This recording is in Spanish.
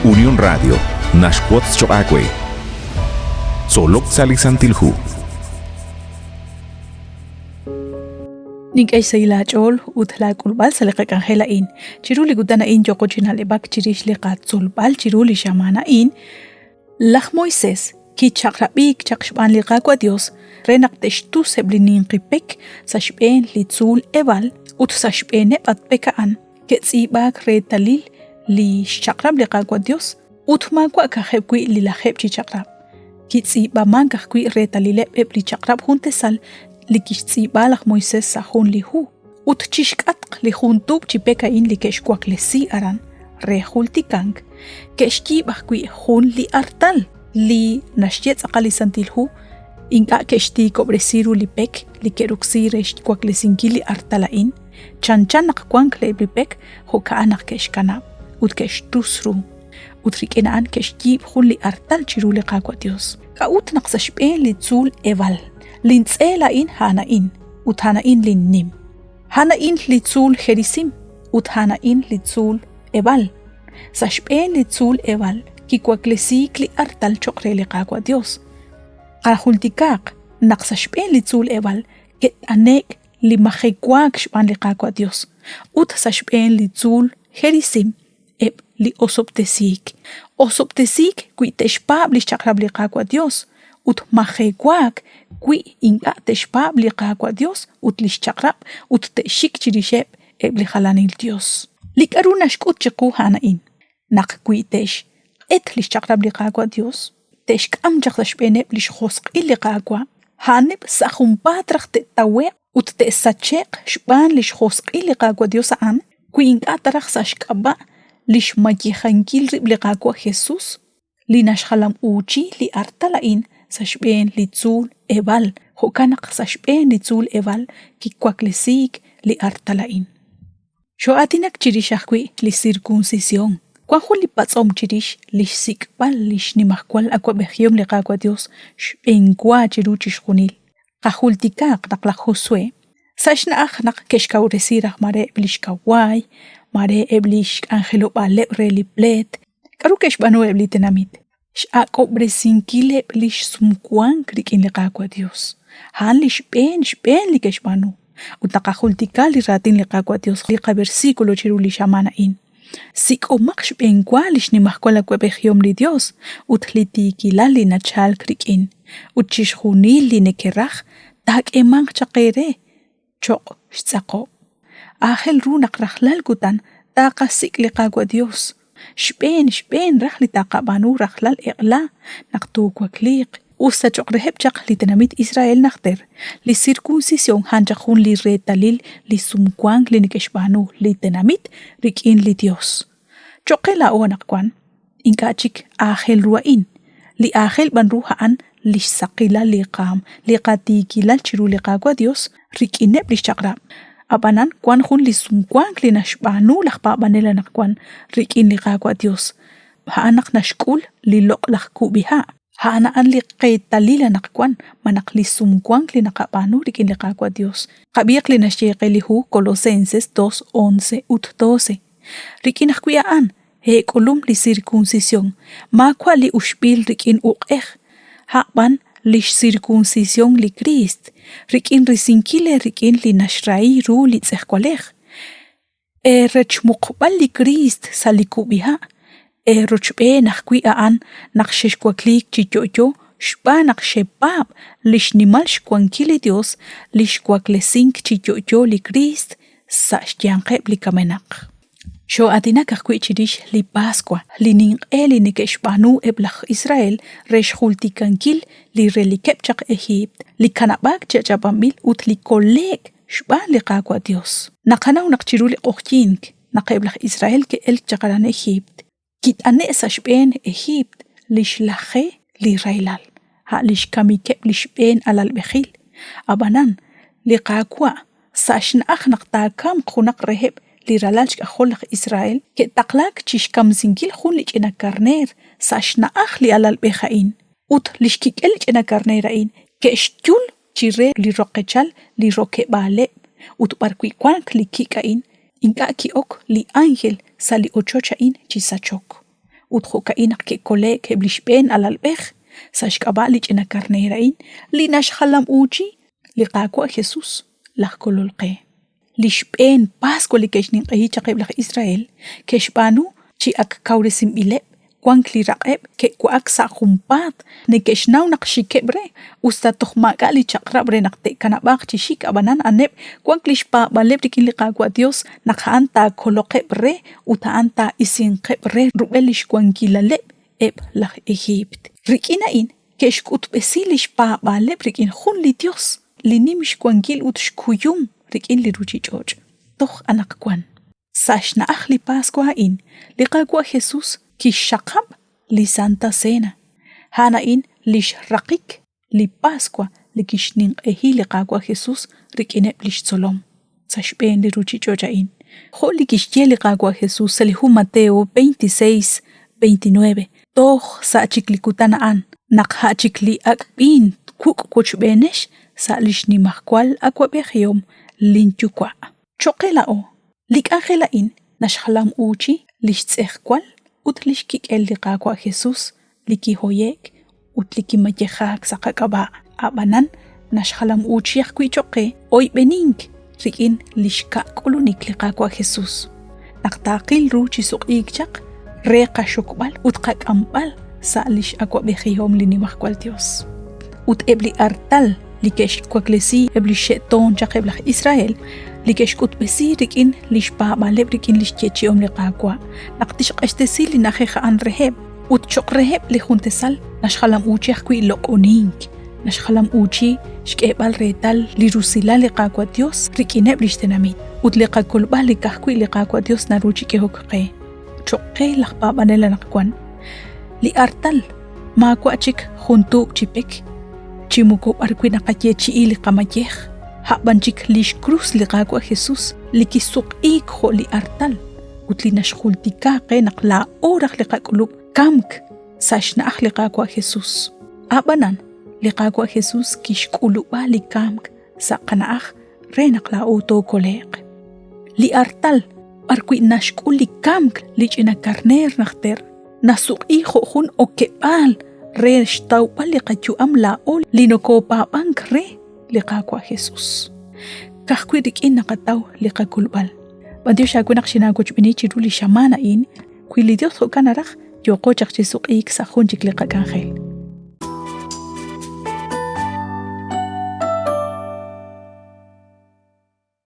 Unión Radio, Nashquots Choacue. Solok Salisantilhu. Nik ay sayla chol utla kulbal salika kanghela in. Chiruli gudana in joko chinale bak chirish liqat zulbal chiruli shamana in. Lach Moises ki chakrabik chakshban liqa kwa Dios. Renak teshtu seblinin qipek sashben litzul eval ut sashbene patpekaan. Ketsi bak retalil li chakrab liqa kwa Dios. Ut magwa kahebkwi li laheb chi chakrab. Kitsi ba magakwi retalile pepli chakrab huntesal. Likitsi balak Moises sa hun lihu. Ut chishkatq li hun tub chipeka in li keshkwak lesi aran. Rehultikang. Keshki bakwi hun li artal. Li nashtiet akalisantilhu. Inka keshti kobresiru li pek. Li keruksi reshkwak lesinki li artala in. Chanchan kwank le li pek. Hoka anak keshkanab. Ut keshtusru. Ut rikenaan keshki hun li artal chiru li qakwa Dios. Ka ut naqsashben li tzul eval. Lintzela in hana in, ut hana in linnim. Hana in litzul jerisim, ut hana in litzul ebal. Sashben litzul ebal, kikwaklesik li artal chokre li qakwa Dios. Qarahultikaq, naqsashben litzul ebal, ket anek li majekwak shban li qakwa Dios. Ut sashben litzul jerisim, eb li osoptesik. Osoptesik kuiteshpab li chakrab li qakwa Dios. Ut majekwak, kui inga teshpab li qakwa Dios, ut lishchakrab, ut teshik chirisheb, eb li halanil Dios. Likaru nashkut chiku hana in. Nak kui tesh, et lishchakrab li qakwa Dios. Teshk am jakdashbeneb lishkhosq li qakwa. Haneb sakhumbatraq te tawe, ut te sachek, shban lishkhosq li qakwa Dios an. Kui inga taraq sashkaba, lishmajihankil rib li qakwa Jesus. Li nashhalam uchi li artala in. Sashben litzul eval, hokanak sashben litzul eval, kikwaklesik li artalain. Sho atinak chirishakwi li circuncisión. Kwanjul li patzom chirish li sikbal li shnimakwal akwa bejiom li qakwa Dios, shbenkwa chiru chishkunil. Qajultikaq naqla Josué. Sashna nak keshkauresiraq mare eblishkaway, mare eblish angelo baleb reliplet, karu keshbanu eblitenamit. Sh'akobresinki lish sumkwan krikin li qakwa Dios. Han li shben li keshbanu. Utaqajultika li ratin li qakwa Dios. Liqa versículo chiru li shamana in. Sikomak shbenkwa li shnimahkwa la kwebejiom li Dios. Utlitikila li nachal krikin. Utchishjunil li nekeraj. Tak emang chakere. Chok shtzako. Ahel runak rajlal gutan. Taqasik li qakwa Dios. Shben rajli taqabanu rajlal iqla naqtukwakliq usa choqreheb chaq li tenamit Israel naqter li circuncisión hanjaqun li retalil li sumkwang li nikeshbanu li tenamit rikin li Dios choqela oanaqkwan inkachik ahel ruain li ahel ban ruhaan li saqila li qam li qatikila chiru li qakwa Dios rikineb li chaqra Abanan kwan hun li sumkwang li nashbanu lakpa banela nakwan rikin li qakwa Dios. Haanak nashkul li lok lakku biha. Haanaan li qeytalila nakwan manak li sumkwang li nakabanu rikin li qakwa Dios. Qabiq li nashyeqe li hu Colosenses 2:11 ut 12. Rikin akwiyaan he kolum li circuncisión. Makwa li ushbil rikin uqeh. Haban lish circuncisión li Christ. Rikin risinkile rikin li nashrai ru li tzehkwalej. Rechmuqbal li Christ salikubiha. Rochbe nakwi aan naksheshkwaklik chichocho. Shba nakshepab lish nimal shkwankili Dios. Lish kwaklesink chichocho li Christ sa shtianqeb li kamenaq. Sho atinak akwi chirish li Pascua li ninqeli nikeshbanu eblach Israel reshultikankil li relikepchak Egypt li kanabak chachapamil ut li kolek shba li qakwa Dios. Nakanaw nakchiru li qoqchink naqeblach Israel ke el chakaran Egypt. Kit ane sa shben Egypt li shlache li railal. Ha li shkamikep li shben alal bechil. Abanan li qakwa sa shnaq naqtakam qunak reheb li ralal shkajolach Israel ke taklak chishkam zinkil hun li chena karner sa shnaq li alal bechain. Ut li shkikel chena karnerain ke shtyul chire li roqechal li roque bale ut barkwikwank li kikain inka kiok li ángel sa li ochochain chisachok. utjoka inak ke kolek heblishben alalbej sashkaba lichina carnerain linash halam uchi liqaqwa Jesus laqkololqe lishben Pascua likeshnin qayicha qeblaq Israel keshbanu chi ak kauresim ileb kwan kliraqeb ke kuak sa khumpat ne keshnaw naqshikebre usta tokhmaga li chaqrabre naqte kanabaq chi shik abanan aneb kwan klishpa baleb rikin liqaqwa Dios naqanta koloqebre uta anta isinqebre rubelish kwan kilaleb eb laq Egypt rikina in keshkut besilish pa baleb rikin khun li Dios linimish kwan kil utshkuyum rikin li ruchi choj tokh anak kwan sashna akhli Pascua in liqaqwa Jesus kishaqab li Santa Cena hana in lish raqik li Pascua li kishnin ehi liqaqwa Jesus rikine lish solom sashben li ruchi choja in kholi kishye liqaqwa Jesus salihu Mateo 26:29 toh sa chiklikutana an naqha chikli akbin kuk kuchbenesh sa lish ni mahkwal akwa behyom linchukwa choqelao likangela in nashhalam uchi lish tsehkwal utlish kikel liqaqwa Jesus liki hoyek utliki majehak saqaqaba abanan nashhalam uchi yakwi choqe oy benink rikin lishka kulunik liqaqwa Jesus naqtaqil ruchi suqikchaq reqa shukbal utqaqambal salish akwa behiyom lini mahkwal Dios ut ebli artal likesh kwaklesi ebli sheton chaqebla Israel likesh kut besirik in lishpa balebrik in lishchechiom liqaqwa naqtish qashtesi linajeja an reheb ut choqreheb li juntesal nashhalam uchi yakwi loqonink nashhalam uchi shkebal retal li rusila liqaqwa Dios rikineb lishtenamit ut liqakul balikakwi liqaqwa Dios naruchi kehokqe choqe laqpa banela naqkwan li artal ma kwachik juntu chipek chimuko arkwin naqayechi ili qamayej habanchik lish cruz liqaqwa Jesus likisuq ikho li artal utli nashkhultika qe naqla oraq liqaqulub kamk sashna liqaqwa Jesus abanan liqaqwa Jesus kishkuluba li kamk saqanaq re naqla auto koleq li artal arkwin nashkuli kamk lichina carner naqter nasuq ikho jun okebal re shtawpa liqachu amla ol linoko pabank re liqaqwa Jesus kahkwi rikin naqataw liqakulbal bandio shakunak shinakuch binichi ruli shamana in kwili Dios kanaraq yoqo chaqchi suqik sa junchik liqakangel